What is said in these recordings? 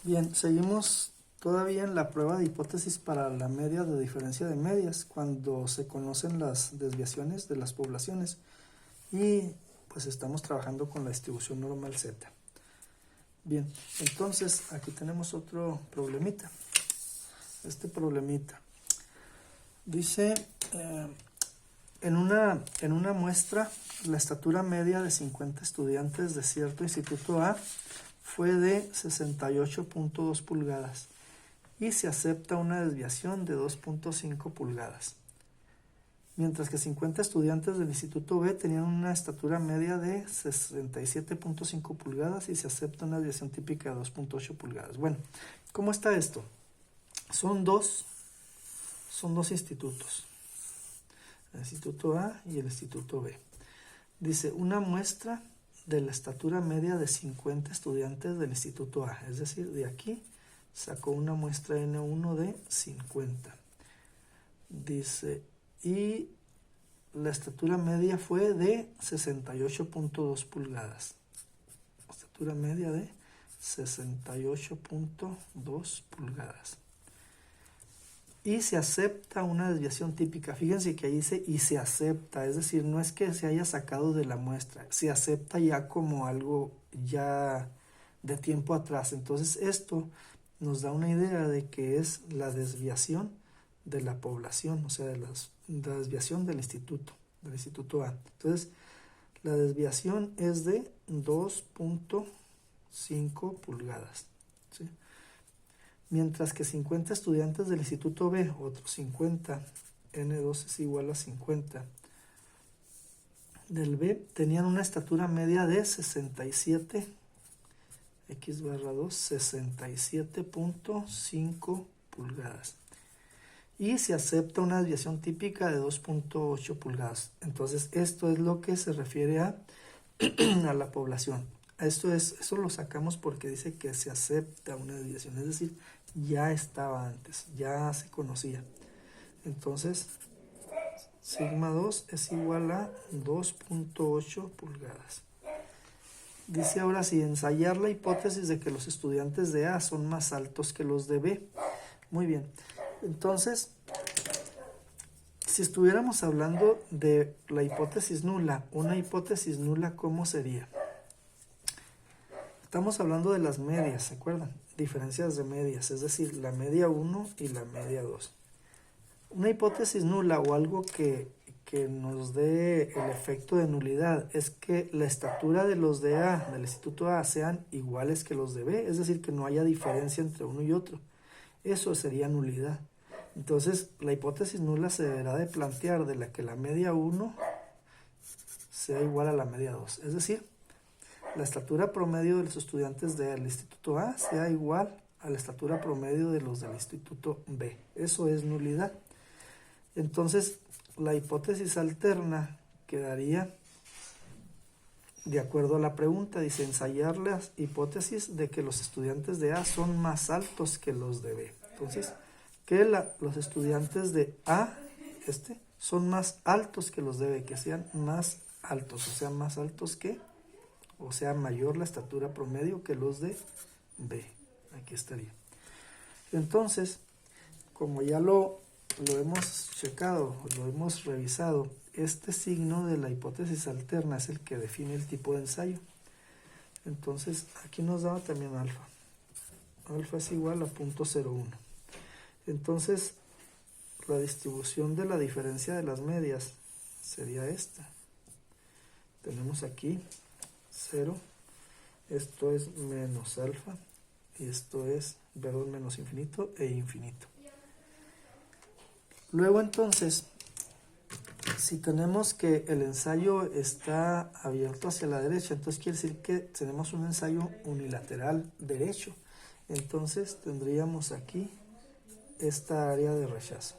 Bien, seguimos todavía en la prueba de hipótesis para la media de diferencia de medias, cuando se conocen las desviaciones de las poblaciones y pues estamos trabajando con la distribución normal Z. Bien, entonces aquí tenemos otro problemita. Este problemita dice, en una muestra, la estatura media de 50 estudiantes de cierto instituto A fue de 68.2 pulgadas y se acepta una desviación de 2.5 pulgadas. Mientras que 50 estudiantes del instituto B tenían una estatura media de 67.5 pulgadas y se acepta una desviación típica de 2.8 pulgadas. Bueno, ¿cómo está esto? Son dos institutos, el instituto A y el instituto B. Dice, una muestra de la estatura media de 50 estudiantes del instituto A, es decir, de aquí sacó una muestra N1 de 50. Dice, y la estatura media fue de 68.2 pulgadas. Estatura media de 68.2 pulgadas. Y se acepta una desviación típica. Fíjense que ahí dice y se acepta, es decir, no es que se haya sacado de la muestra, se acepta ya como algo ya de tiempo atrás. Entonces esto nos da una idea de que es la desviación de la población, o sea, la desviación del instituto A. Entonces, la desviación es de 2.5 pulgadas, ¿sí? Mientras que 50 estudiantes del instituto B, otros 50, N2 es igual a 50, del B tenían una estatura media de 67, X barra 2, 67.5 pulgadas. Y se acepta una desviación típica de 2.8 pulgadas. Entonces, esto es lo que se refiere a la población. Eso lo sacamos porque dice que se acepta una desviación, es decir, ya estaba antes, ya se conocía. Entonces, sigma 2 es igual a 2.8 pulgadas. Dice ahora sí, ensayar la hipótesis de que los estudiantes de A son más altos que los de B. Muy bien. Entonces, si estuviéramos hablando de la hipótesis nula, una hipótesis nula, ¿cómo sería? Estamos hablando de las medias, ¿se acuerdan? Diferencias de medias, es decir, la media 1 y la media 2. Una hipótesis nula o algo que nos dé el efecto de nulidad es que la estatura de los de A, del instituto A, sean iguales que los de B, es decir, que no haya diferencia entre uno y otro. Eso sería nulidad. Entonces, la hipótesis nula se deberá de plantear de la que la media 1 sea igual a la media 2. Es decir, la estatura promedio de los estudiantes del instituto A sea igual a la estatura promedio de los del instituto B. Eso es nulidad. Entonces, la hipótesis alterna quedaría de acuerdo a la pregunta. Dice, ensayar las hipótesis de que los estudiantes de A son más altos que los de B. Entonces, que los estudiantes de A son más altos que los de B, que sean más altos, o sea, más altos que, o sea, mayor la estatura promedio que los de B. Aquí estaría. Entonces, como ya lo hemos checado, lo hemos revisado, este signo de la hipótesis alterna es el que define el tipo de ensayo. Entonces, aquí nos daba también alfa. Alfa es igual a 0.01. Entonces, la distribución de la diferencia de las medias sería esta. Tenemos aquí 0, esto es menos alfa, y esto es, menos infinito e infinito. Luego entonces, si tenemos que el ensayo está abierto hacia la derecha, entonces quiere decir que tenemos un ensayo unilateral derecho. Entonces tendríamos aquí esta área de rechazo.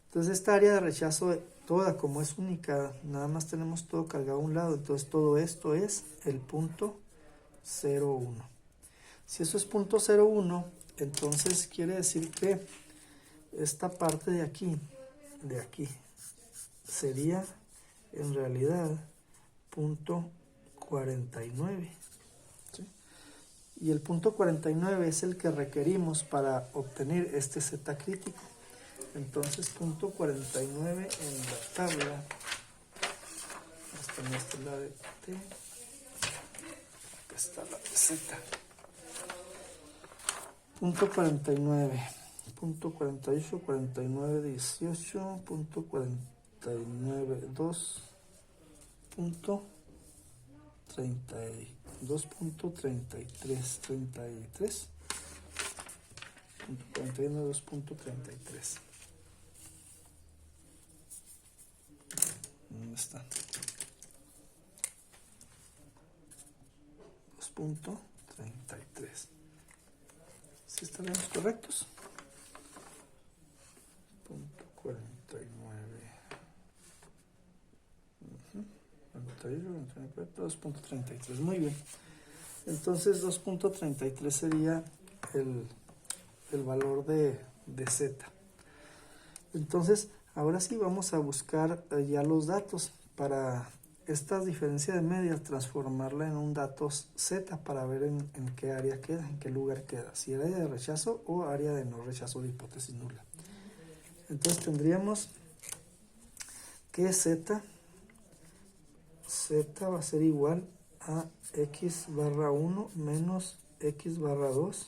Entonces esta área de rechazo toda, como es única, nada más tenemos todo cargado a un lado, entonces todo esto es el punto 0,1. Si eso es punto 0,1, entonces quiere decir que esta parte de aquí, sería en realidad punto 49. ¿Sí? Y el punto 49 es el que requerimos para obtener este z crítico. Entonces, punto 49 en la tabla, esta no es la de t, acá está la de z. Punto 49, punto 48, 49, 18, punto 49, 2, punto 2.33, 33, punto 41, 2.33. ¿Dónde está? 2.33. ¿Sí estaremos correctos? Punto 49. 2.33. Muy bien. Entonces 2.33 sería el valor de z. Entonces, ahora sí vamos a buscar ya los datos para esta diferencia de medias, transformarla en un dato z para ver en qué área queda, en qué lugar queda, si área de rechazo o área de no rechazo de hipótesis nula. Entonces tendríamos que z va a ser igual a x barra 1 menos x barra 2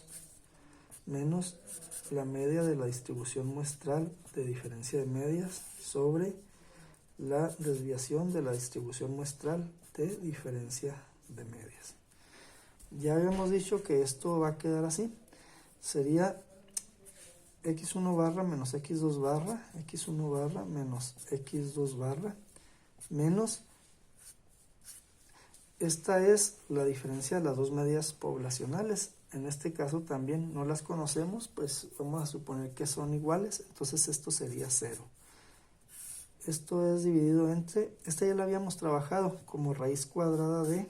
menos la media de la distribución muestral de diferencia de medias sobre la desviación de la distribución muestral de diferencia de medias. Ya habíamos dicho que esto va a quedar así. Sería x1 barra menos x2 barra, x1 barra menos x2 barra, menos, esta es la diferencia de las dos medias poblacionales. En este caso también no las conocemos, pues vamos a suponer que son iguales, entonces esto sería 0. Esto es dividido entre, esta ya la habíamos trabajado como raíz cuadrada de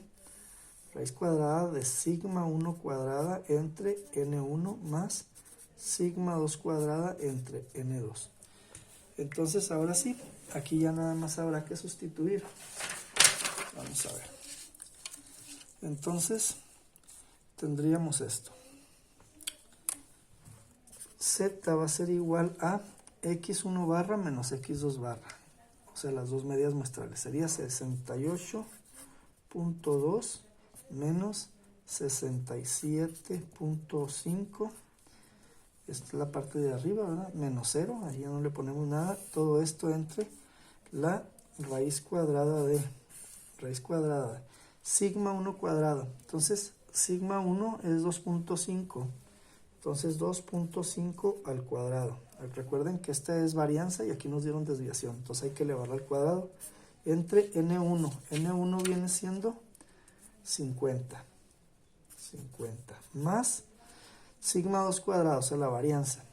sigma 1 cuadrada entre n1 más sigma 2 cuadrada entre n2. Entonces ahora sí, aquí ya nada más habrá que sustituir. Vamos a ver. Entonces tendríamos esto. Z va a ser igual a x1 barra menos x2 barra. O sea, las dos medias muestrales. Sería 68.2 menos 67.5. Esta es la parte de arriba, ¿verdad? Menos 0. Ahí ya no le ponemos nada. Todo esto entre la raíz cuadrada de sigma 1 cuadrado. Entonces, sigma 1 es 2.5. Entonces, 2.5 al cuadrado. Recuerden que esta es varianza y aquí nos dieron desviación. Entonces, hay que elevarla al cuadrado. Entre n1. n1 viene siendo 50. Más sigma 2 cuadrado, o sea, la varianza.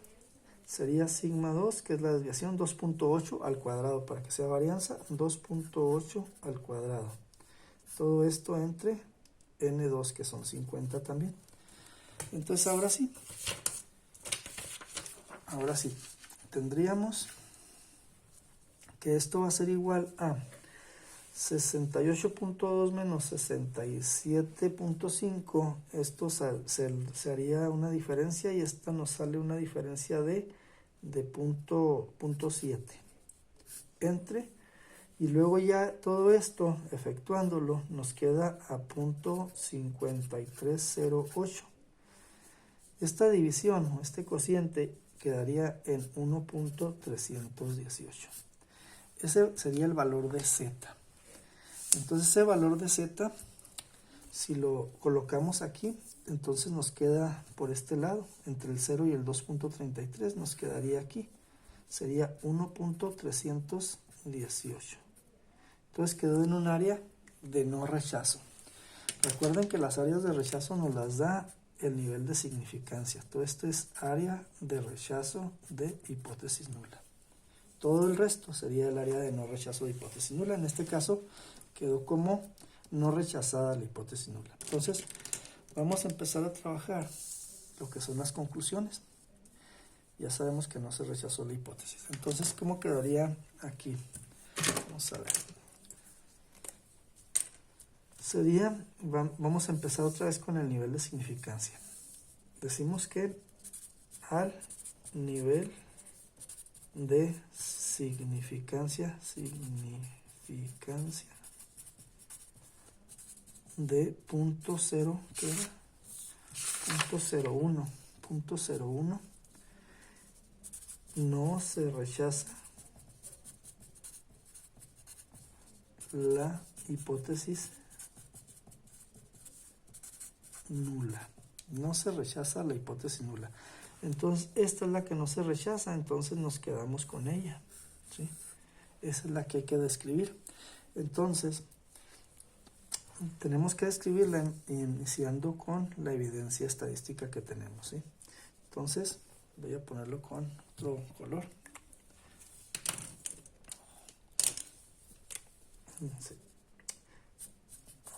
Sería sigma 2, que es la desviación, 2.8 al cuadrado. Para que sea varianza, 2.8 al cuadrado. Todo esto entre n2, que son 50 también. Entonces ahora sí, tendríamos que esto va a ser igual a 68.2 menos 67.5. Esto se haría una diferencia y esta nos sale una diferencia de punto 7 entre. Y luego ya todo esto, efectuándolo, nos queda a punto 5308. Esta división, este cociente, quedaría en 1.318. Ese sería el valor de z. Entonces ese valor de z, si lo colocamos aquí, entonces nos queda por este lado, entre el 0 y el 2.33, nos quedaría aquí. Sería 1.318. Entonces quedó en un área de no rechazo. Recuerden que las áreas de rechazo nos las da el nivel de significancia. Todo esto es área de rechazo de hipótesis nula. Todo el resto sería el área de no rechazo de hipótesis nula. En este caso quedó como no rechazada la hipótesis nula. Entonces vamos a empezar a trabajar lo que son las conclusiones. Ya sabemos que no se rechazó la hipótesis. Entonces, ¿cómo quedaría aquí? Vamos a ver. sería, vamos a empezar otra vez con el nivel de significancia. Decimos que al nivel de significancia de punto 0, ¿qué era? Punto 01, no se rechaza la hipótesis nula. No se rechaza la hipótesis nula. Entonces, esta es la que no se rechaza, entonces nos quedamos con ella, ¿sí? Esa es la que hay que describir. Entonces, tenemos que describirla iniciando con la evidencia estadística que tenemos, ¿sí? Entonces, voy a ponerlo con otro color. Sí.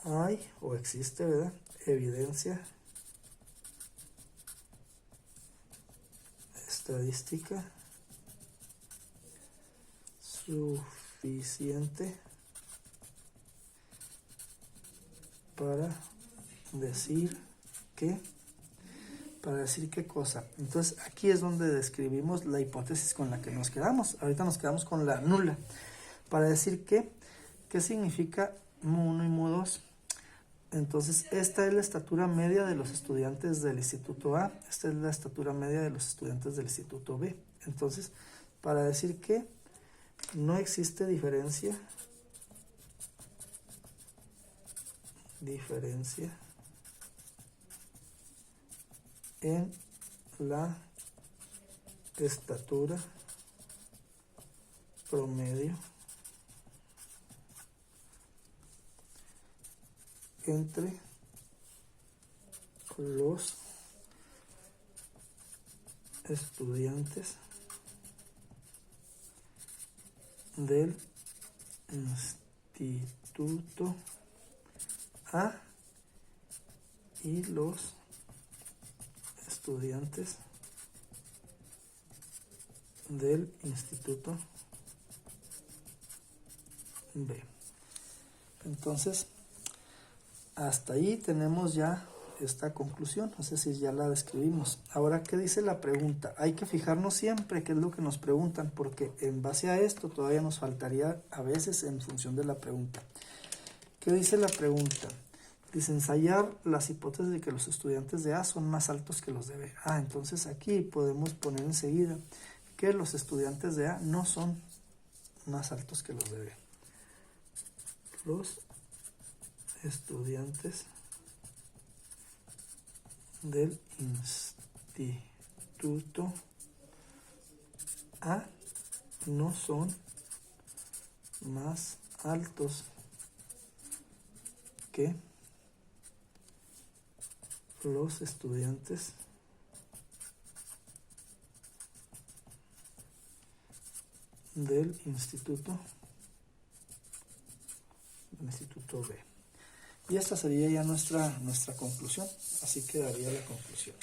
Hay o existe, ¿verdad? Evidencia estadística suficiente para decir qué cosa. Entonces aquí es donde describimos la hipótesis con la que nos quedamos. Ahorita nos quedamos con la nula. Para decir qué significa mu1 y mu2. Entonces, esta es la estatura media de los estudiantes del Instituto A. Esta es la estatura media de los estudiantes del Instituto B. Entonces, para decir que no existe diferencia en la estatura promedio entre los estudiantes del Instituto A y los estudiantes del Instituto B. Entonces, hasta ahí tenemos ya esta conclusión, es decir, ya la describimos. Ahora, ¿qué dice la pregunta? Hay que fijarnos siempre qué es lo que nos preguntan, porque en base a esto todavía nos faltaría a veces en función de la pregunta. ¿Qué dice la pregunta? Dice ensayar las hipótesis de que los estudiantes de A son más altos que los de B. Entonces aquí podemos poner enseguida que los estudiantes de A no son más altos que los de B. Los estudiantes del Instituto A no son más altos que los estudiantes del Instituto B. Y esta sería ya nuestra conclusión. Así quedaría la conclusión.